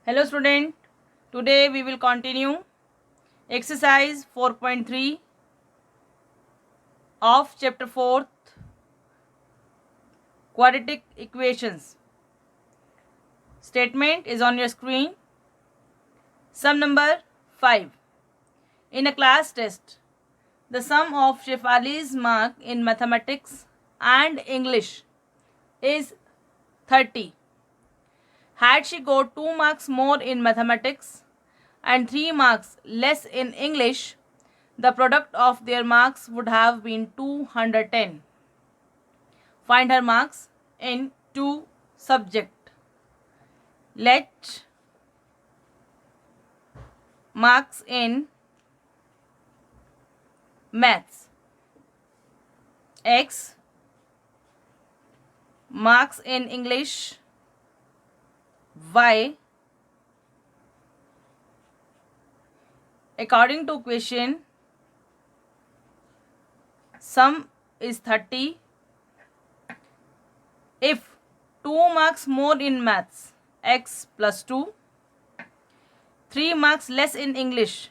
Hello student, today we will continue exercise 4.3 of chapter 4th quadratic equations. Statement is on your screen. Sum number 5. In a class test, the sum of Shefali's mark in mathematics and English is 30. Had she got 2 marks more in mathematics and 3 marks less in English, the product of their marks would have been 210. Find her marks in 2 subjects. Let marks in maths X, marks in English Y. According to question, sum is 30. If 2 marks more in maths, X plus 2, 3 marks less in English,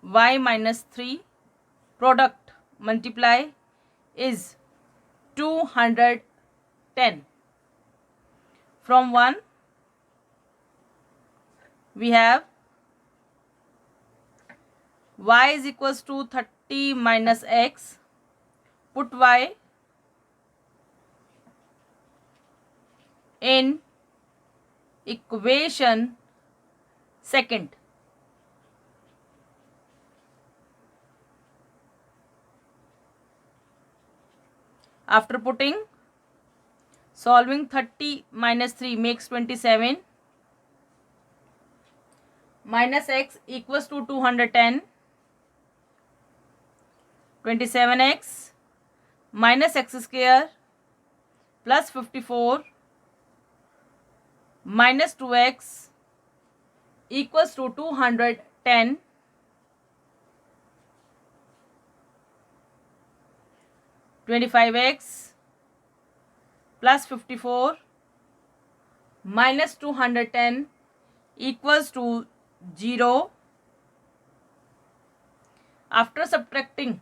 Y minus 3, product multiply is 210. From 1, we have Y is equals to 30 minus X. Put Y in equation second. After putting, solving 30 minus 3 makes 27. Minus X equals to 210. 27x minus x square plus 54 minus 2x equals to 210. 25x plus 54 minus 210 equals to 0. After subtracting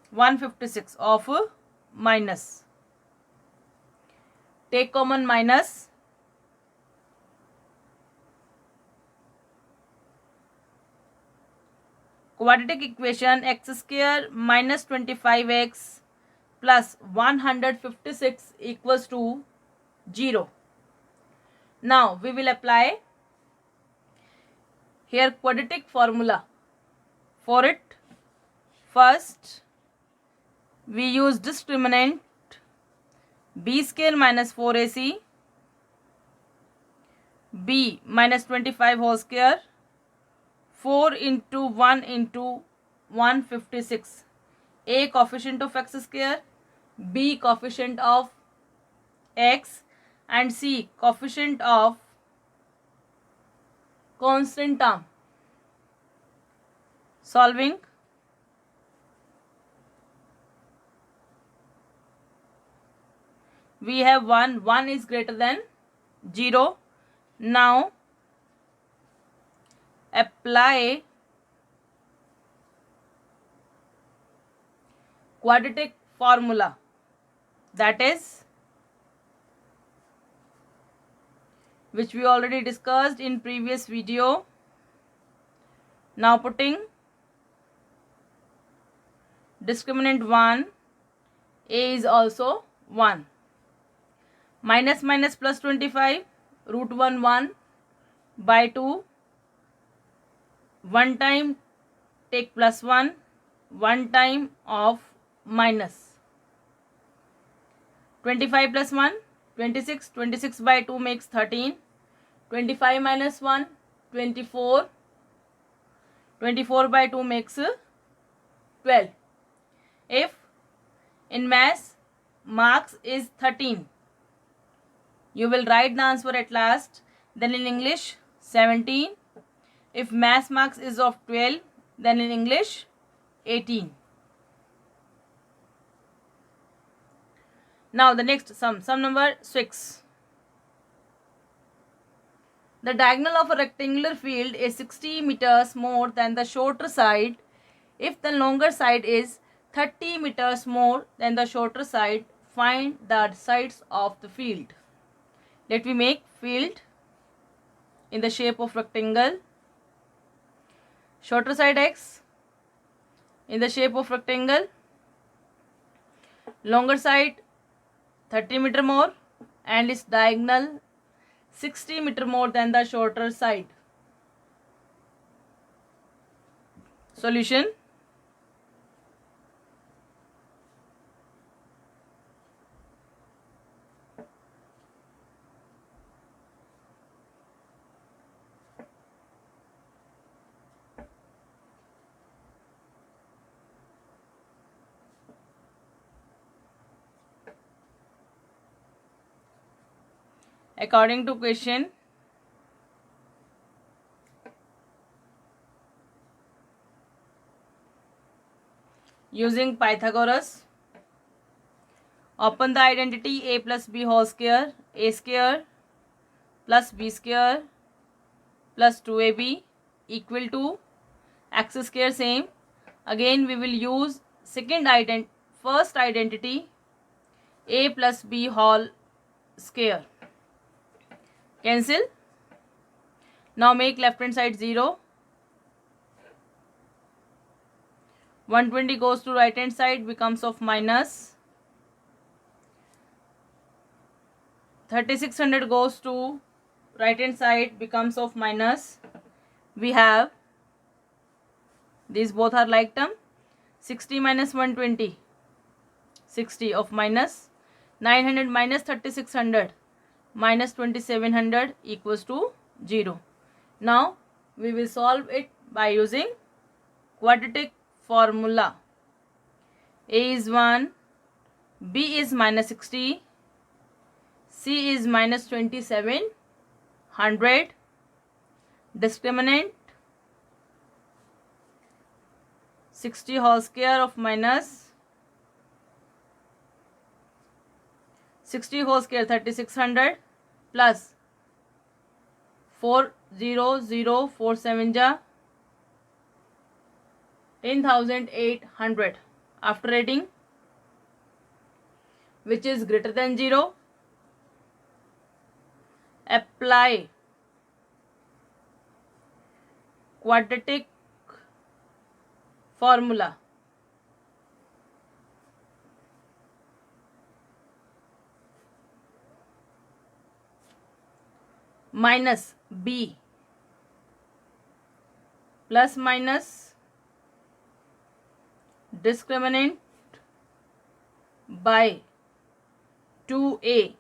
156 of minus, take common minus, quadratic equation x square minus 25x plus 156 equals to 0. Now we will apply here quadratic formula. For it, first we use discriminant b square minus 4ac, b minus 25 whole square, 4 into 1 into 156, a coefficient of x square, b coefficient of x, and c coefficient of constant term. Solving, we have 1 is greater than 0. Now apply quadratic formula, that is, which we already discussed in previous video. Now putting discriminant 1, a is also 1. Minus minus plus 25, root 1 by 2, 1 time take plus 1, 1 time of minus. 25 plus 1, 26, 26 by 2 makes 13, 25 minus 1, 24, 24 by 2 makes 12. If in maths marks is 13, you will write the answer at last. Then in English 17. If maths marks is of 12, then in English 18. Now the next sum number 6. The diagonal of a rectangular field is 60 meters more than the shorter side if the longer side is 30 meters more than the shorter side. Find the sides of the field. Let me make field in the shape of rectangle. Shorter side x in the shape of rectangle. Longer side 30 meter more and its diagonal 60 meter more than the shorter side. Solution. According to question, using Pythagoras, open the identity a plus b whole square, a square plus b square plus 2ab equal to x square same. Again we will use first identity a plus b whole square. Cancel. Now make left hand side 0. 120 goes to right hand side, becomes of minus. 3600 goes to right hand side, becomes of minus. We have these both are like term. 60 minus 120, 60 of minus. 900 minus 3600 minus 2700 equals to 0. Now we will solve it by using quadratic formula. A is 1, B is minus 60, C is minus 2700. Discriminant 60 whole square of minus 60 whole square 3600 plus 40047 ja 10,800. After adding, which is greater than 0, apply quadratic formula. Minus b plus minus discriminant by 2a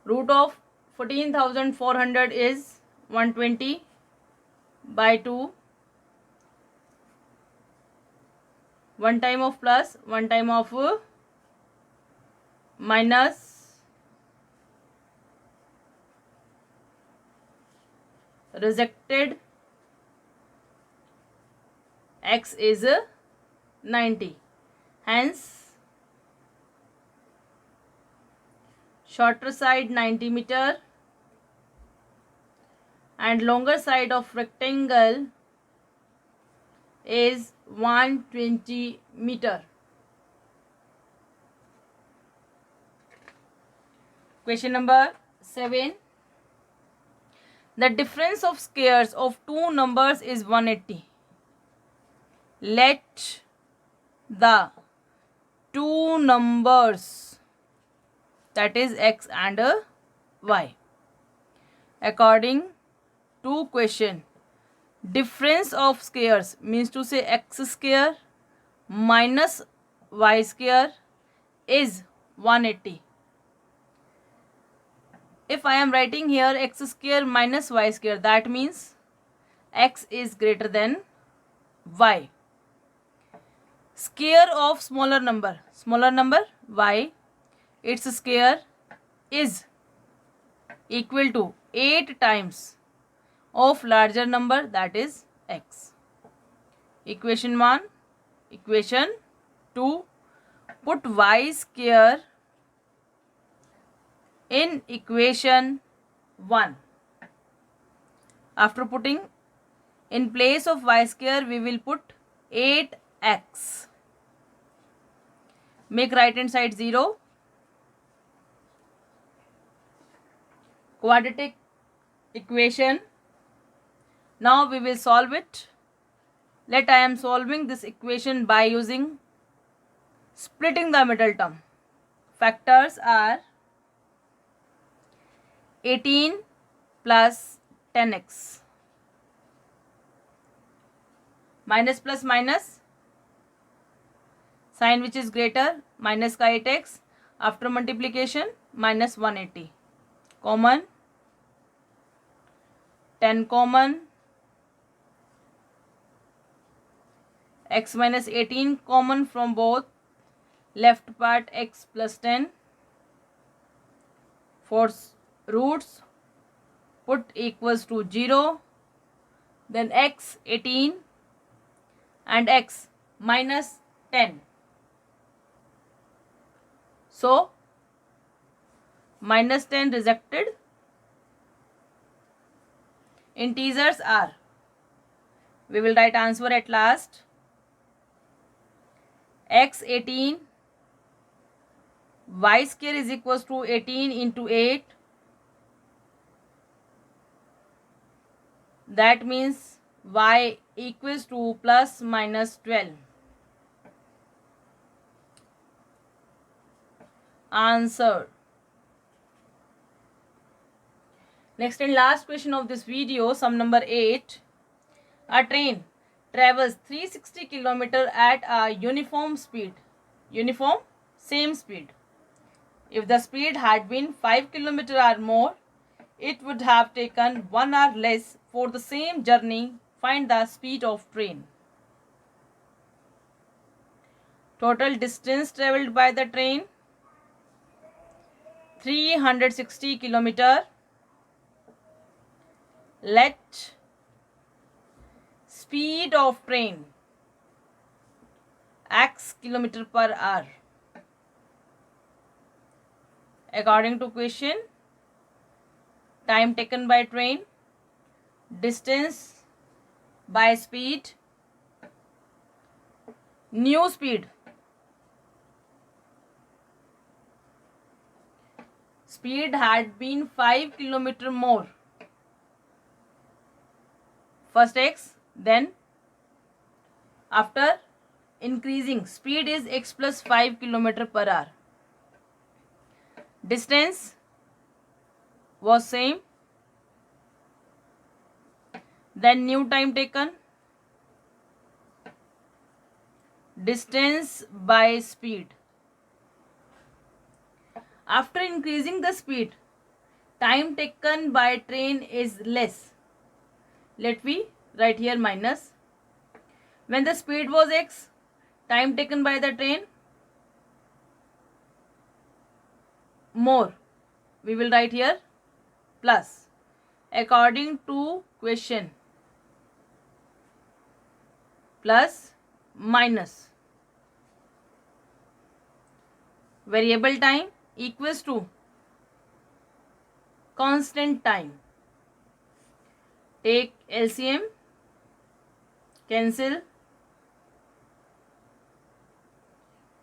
root of 14,400 is 120 by 2. One time of plus, one time of minus. Rejected. X is 90. Hence, shorter side 90 meter and longer side of rectangle is 120 meter. Question number 7. The difference of squares of two numbers is 180. Let the two numbers, that is x and y, according to question, difference of squares means to say x square minus y square is 180. If I am writing here x square minus y square, that means x is greater than y. Square of smaller number y, its square is equal to 8 times of larger number, that is x. equation 1, equation 2, put y square in equation 1. After putting in place of y square, we will put 8x. Make right hand side 0. Quadratic equation. Now we will solve it. Let I am solving this equation by using splitting the middle term. Factors are 18 plus 10x. Minus plus minus, sign which is greater, minus का 8x. After multiplication, minus 180. Common, 10 common, x minus 18 common from both, left part x plus 10. For roots, put equals to 0, then x 18 and x minus 10. So, minus 10 rejected. Integers are, we will write answer at last, x 18, y square is equals to 18 into 8. That means y equals to plus minus 12. Answer. Next and last question of this video, sum number 8. A train travels 360 km at a uniform speed. Uniform, same speed. If the speed had been 5 km or more, it would have taken 1 hour less for the same journey. Find the speed of train. Total distance travelled by the train, 360 km. Let speed of train x km per hour. According to question, time taken by train, distance by speed, new speed. Speed had been 5 km more. First x, then after increasing, speed is x plus 5 km per hour. Distance was same. Then new time taken, distance by speed. After increasing the speed, time taken by train is less. Let me write here minus. When the speed was x, time taken by the train more. We will write here plus. According to question, plus minus. Variable time equals to constant time. Take LCM, cancel.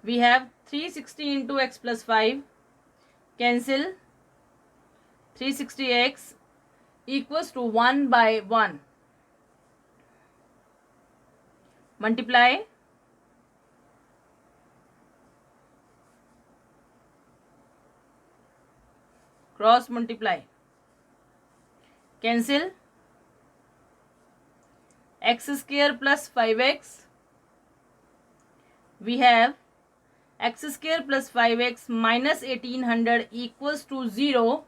We have 360 into x plus 5, cancel. 360x equals to 1 by 1. Multiply. Cross multiply. Cancel. X square plus 5x. We have x square plus 5x minus 1800 equals to 0.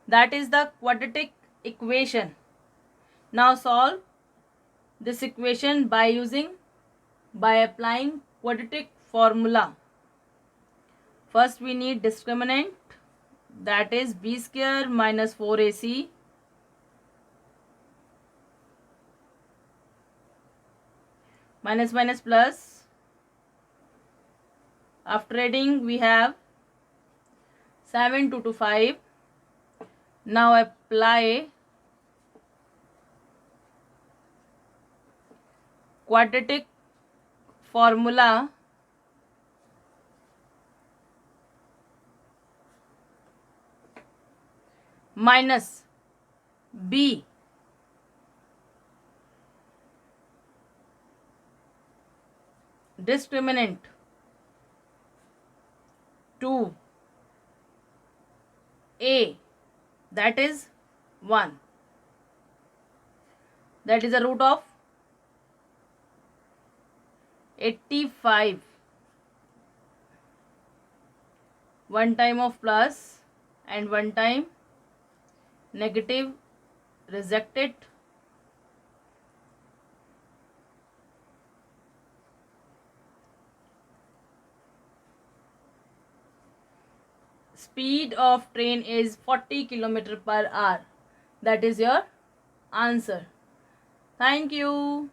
That is the quadratic equation. Now solve this equation by applying quadratic formula. First we need discriminant, that is b square minus 4ac minus minus plus. After adding we have 7 2 to 5. Now apply quadratic formula minus b discriminant to a, that is 1, that is the root of 85. One time of plus and one time negative, reject it. Speed of train is 40 km per hour. That is your answer. Thank you.